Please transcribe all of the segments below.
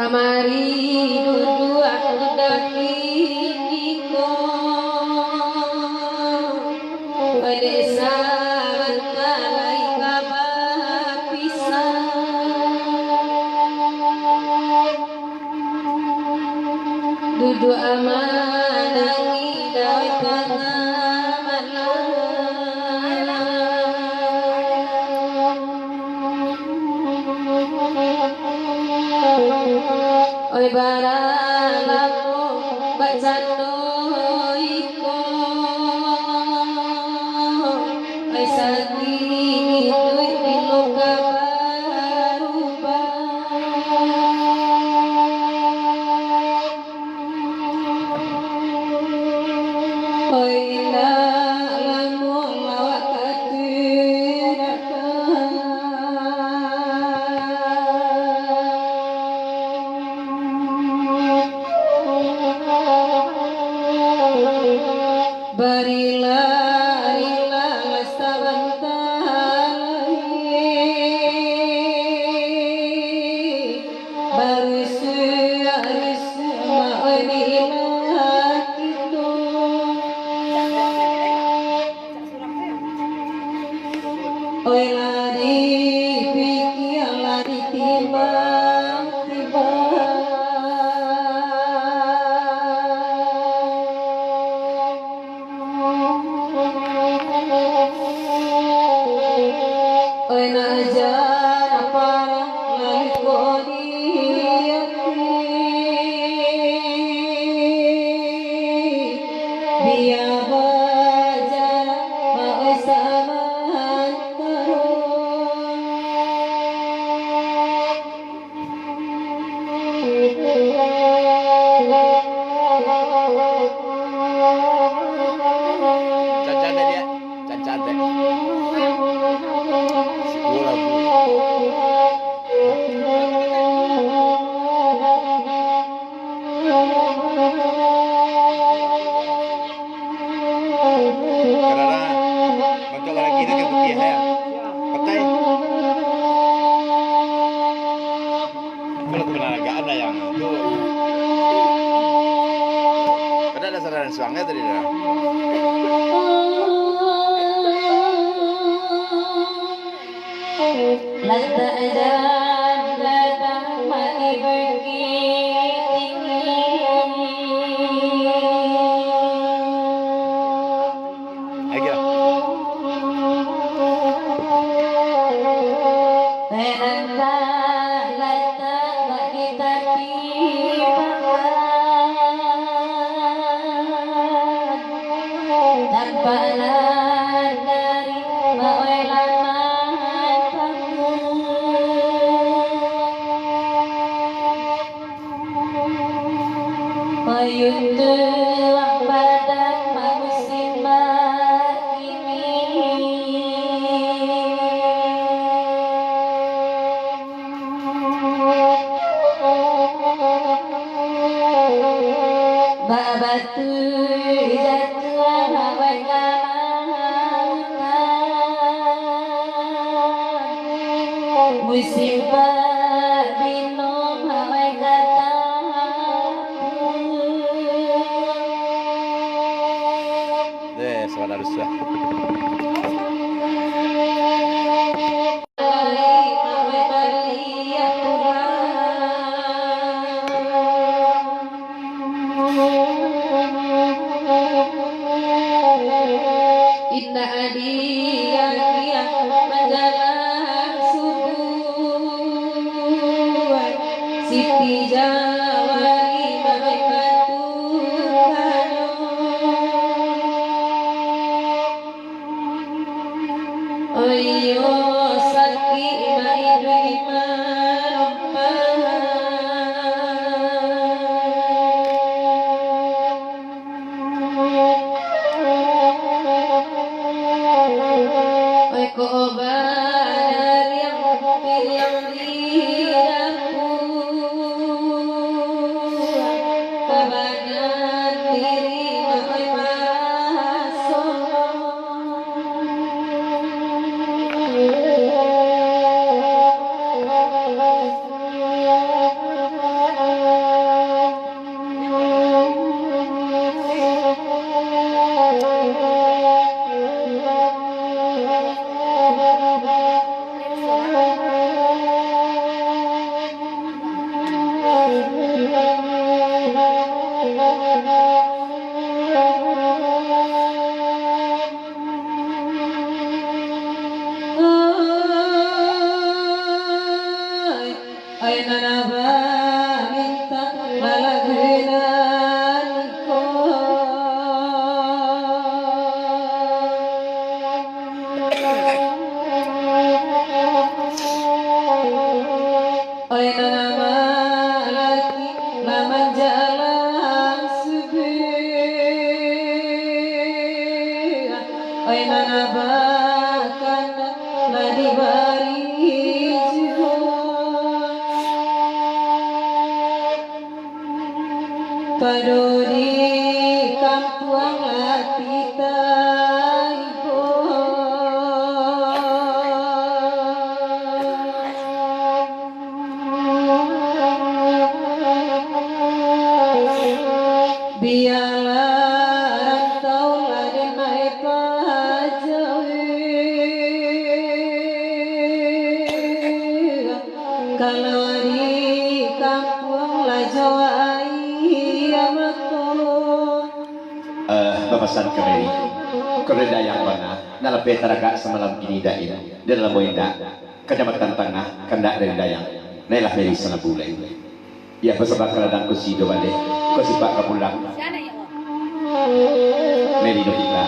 Kamari dudu aku daki iko Desa bentalai kabapisan Dudu amanangi dawai pangamalan Oi baralaku bacando iko Oi sakit duit di luka barubah Oi lamu lawak Barilah ilah sabantalai Baris ma'anilah itu Oi lari pikir lari tiba-tiba Oi najar parang lari kodiaki Biar berjalan mau saman Cacat dia, cacat deh. Karena bentuk lagi itu kan putih ya, petai. Kalau kebenaran ada yang itu, ada dasar suangnya tadi dah. Lasta dan datang mati bergiting Ayo. Enta lasta bagi tapi tanpa dari mawelan Payundu pada musim ini Babatu jatuh hawan musim minum hawan kata Saudara susah. Inna adiya menjelang subuh Siti Jawari mereka Ayo sakit maidui merompah Oi ko obat yang pilih di dapur Kabanan diri oi biarlah rantau lari mai pajawi kalau di kampung lajawai amaku Papasan kemari kereda yang mana nalape taraga semalam ini dain dan dalam moinda kecamatan tengah kendak dari dayang nailah dari sana bulai ya pesebab keladang kusi do balik kusibak kapulang meri do kita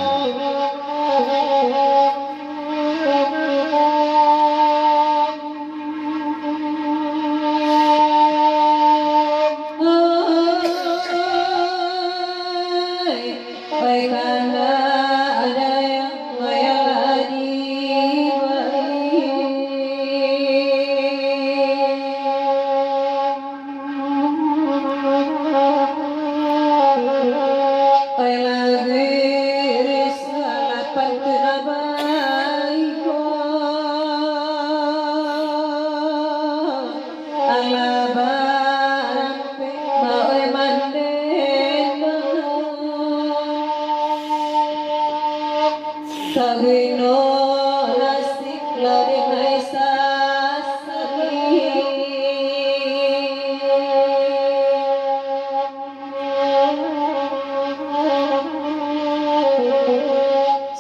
Sabino nasik lari mai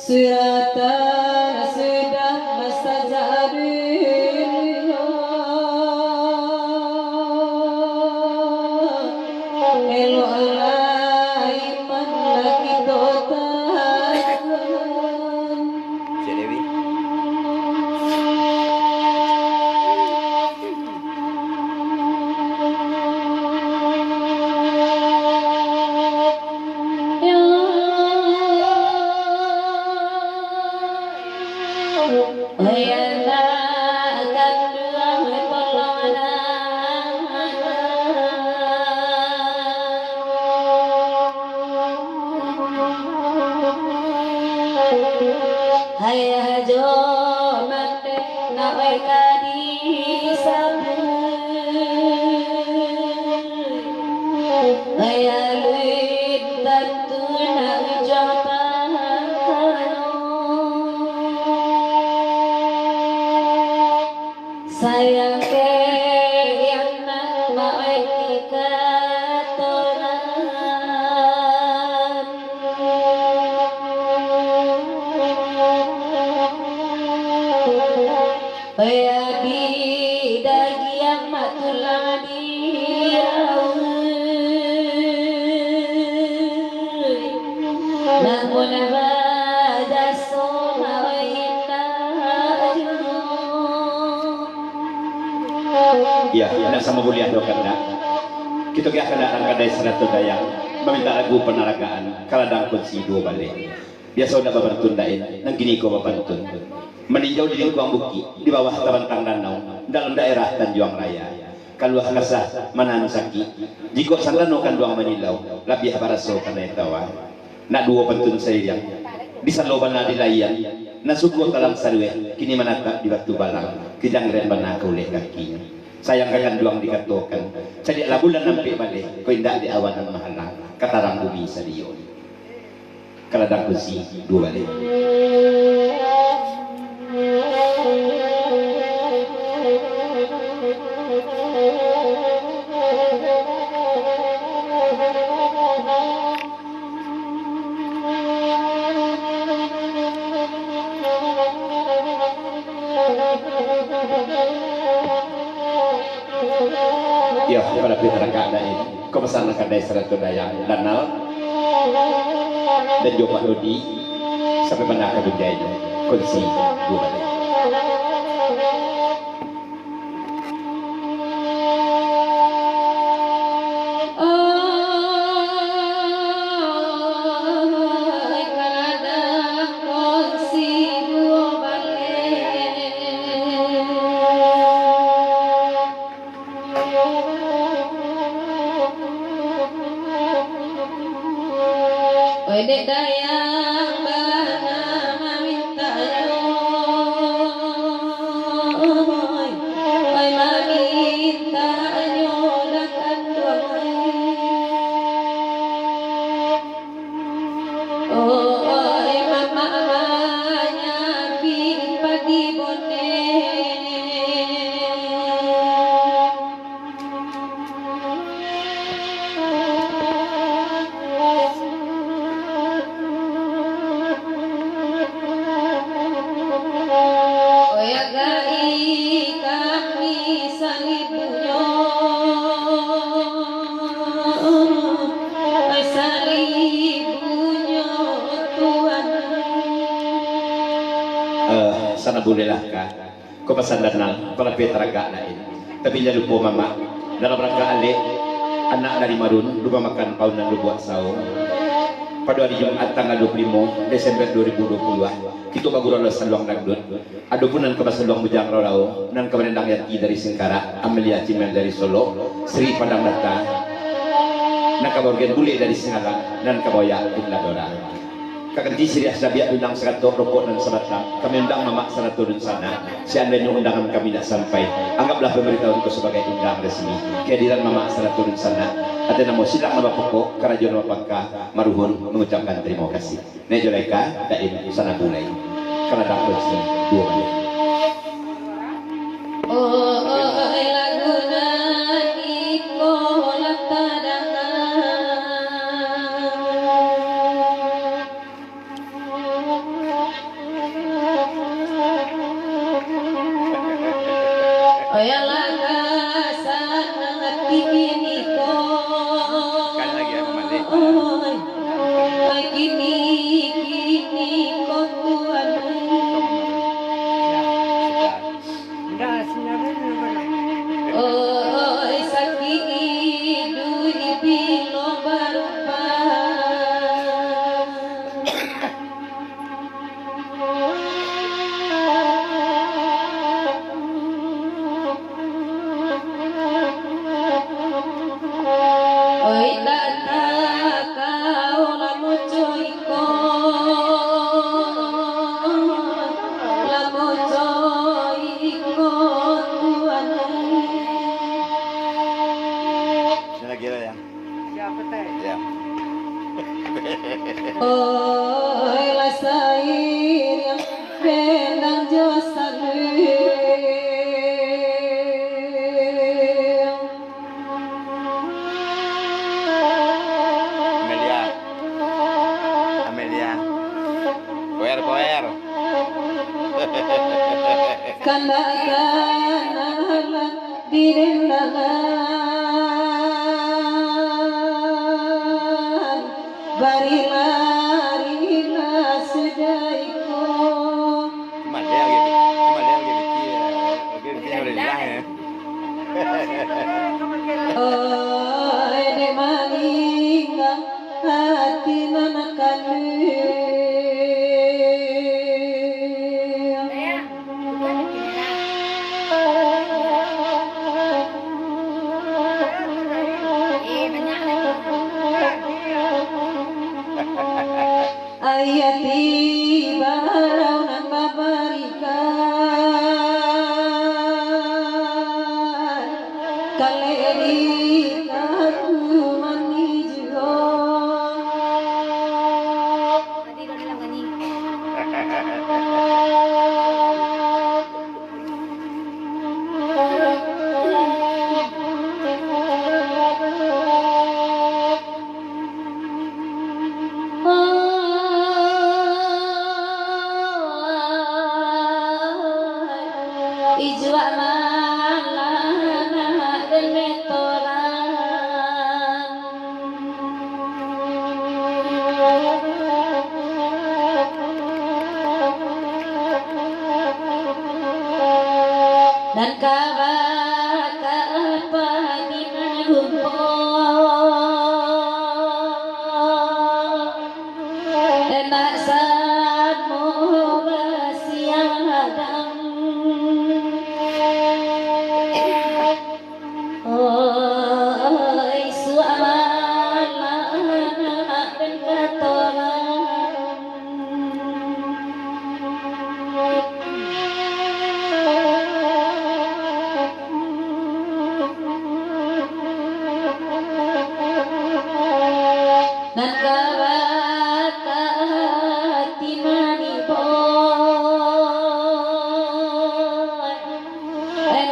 suratan sudah masa jadinya elo alai man lagi totan Cik Dewi. Hayah jo mate nawai kadi sabu hayah luit tentu nak jawab sayang ke yang nak mawai Bayadi dagi amat tulang namun ada soma ya tidak sama bulian do karena kita ke akan kadai seratu dayang meminta lagu penaragaan kaladang kunci dua balik biasa udah babantundain nang gini ko babantun meninjau di lingkungan buki di bawah tabantang danau dalam daerah Tanjung Raya kalau kasah manan saki jika sandano kan duang manilau labih baraso kana etawa nak dua pantun saya yang bisa loban na dilayan na suku talang sarwe kini manata di waktu balang kijang ren bana kauleh kakinya sayang kakan duang dikatokan jadi labulan nampi balik ko indak di awan ang mahalang katarang bumi sa diyon kaladang kusi dua balik ya pada pitra kadai ko pesan kadai seratu dayang danal dan Jopak Dodi sampai pada akan berjaya kondisi dua balik Dek dayang bana minta nyoy oi minta nyodakan Sana bolehlah kah ko pasandan nang palapit raga lain tapi jangan lupa mama dalam rangka alik anak dari marun lupa makan paunan lu buat saung pada hari Jumat tanggal 25 Desember 2020 kita kaguran saluang dangdut adupunan ke saluang bujang rorau nan kemenendang yati dari Singkara Amelia Cimel dari Solo Sri Padang Data nan kaborgen bule dari Singalang dan kaboya Inladora kakerti siri asdabiak undang 100 rokok dan sebatang kami undang mamak 100 dan sana seandainya undangan kami tidak sampai anggaplah pemberitahuan itu sebagai undang resmi kehadiran mamak 100 dan sana ada nama sidang nama pokok kerajaan Wapangka Maruhun mengucapkan terima kasih Nejoleka daim sana bulai karena tak bersih 2 menit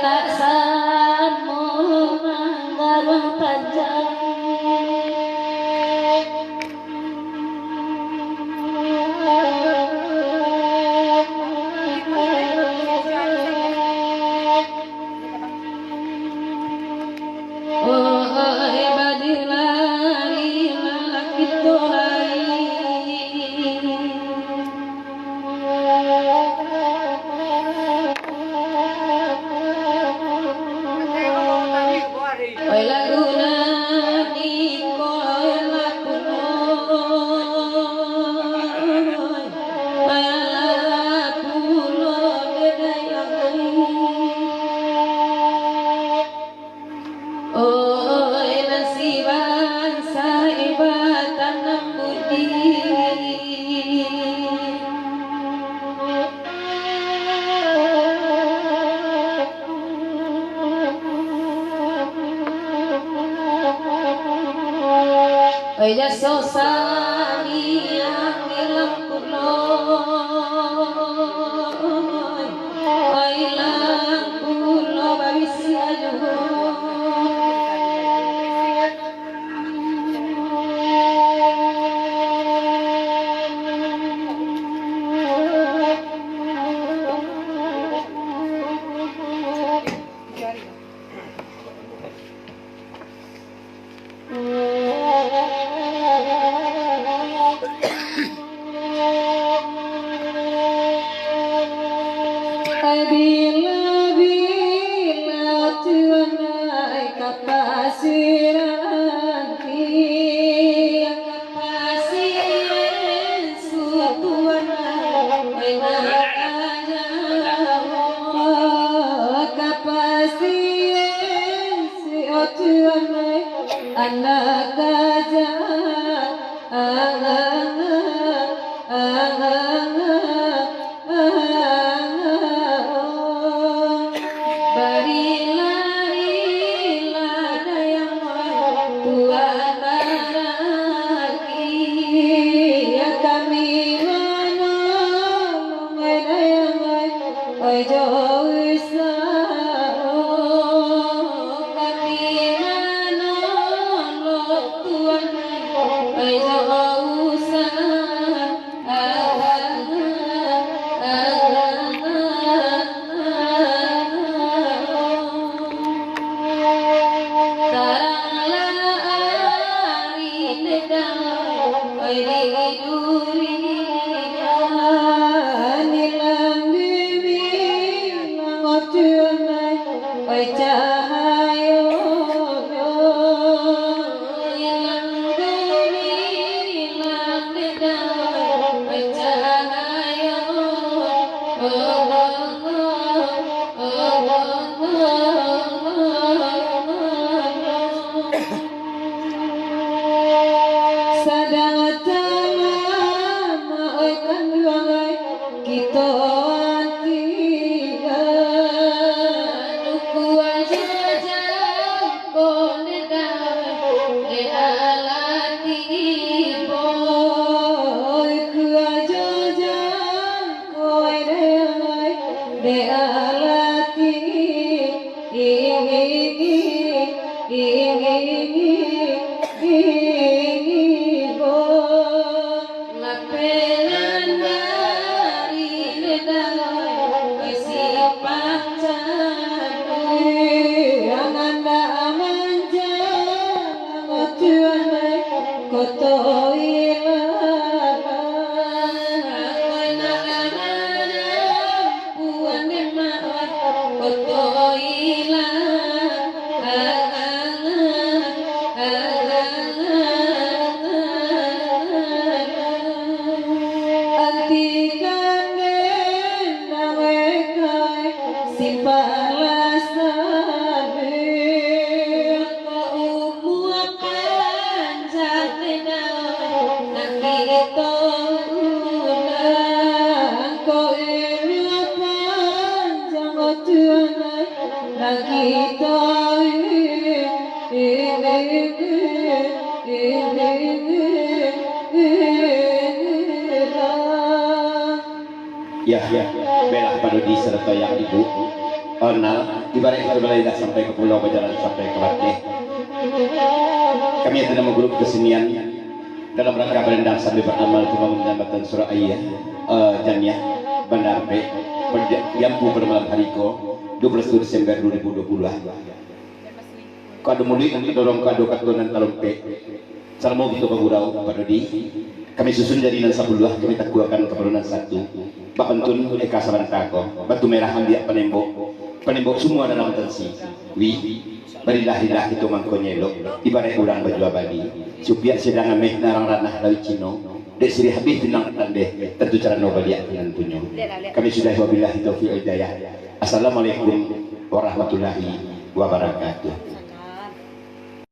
tak samu manggarung panjang sosani yang ilang kuloy ilang kulo babisi ajuh anak Ya, belah Pak Dodi serta yang ibu Onal, ibarat itu belayar sampai ke pulau berjalan sampai ke Bate. Kami sedang menggrup kesenian dalam rangka berendang sambil beramal cuma menyelamatkan surah ayah Jannah Bandar B Yampu pada malam hari ko 12 Desember 2020. Kado mulik nanti dorong kado katunan talumpe. Salam mau gitu pagurau pada di. Kami susun jadi nan 10 kami takguakan keperunan 1. Bapantun eka sabarangkako. Batu merah ambiak penembok semua dalam tensi. Barilah itu mangkonyelo. Ibarat urang baju abadi. Supaya sedang ameh narang ranah lawi Cino. Dek siri habis tinang tande. Tentu cara nobaliak dengan punyo. Kami sudah wabillahi taufiq hidayah. Assalamualaikum warahmatullahi wabarakatuh.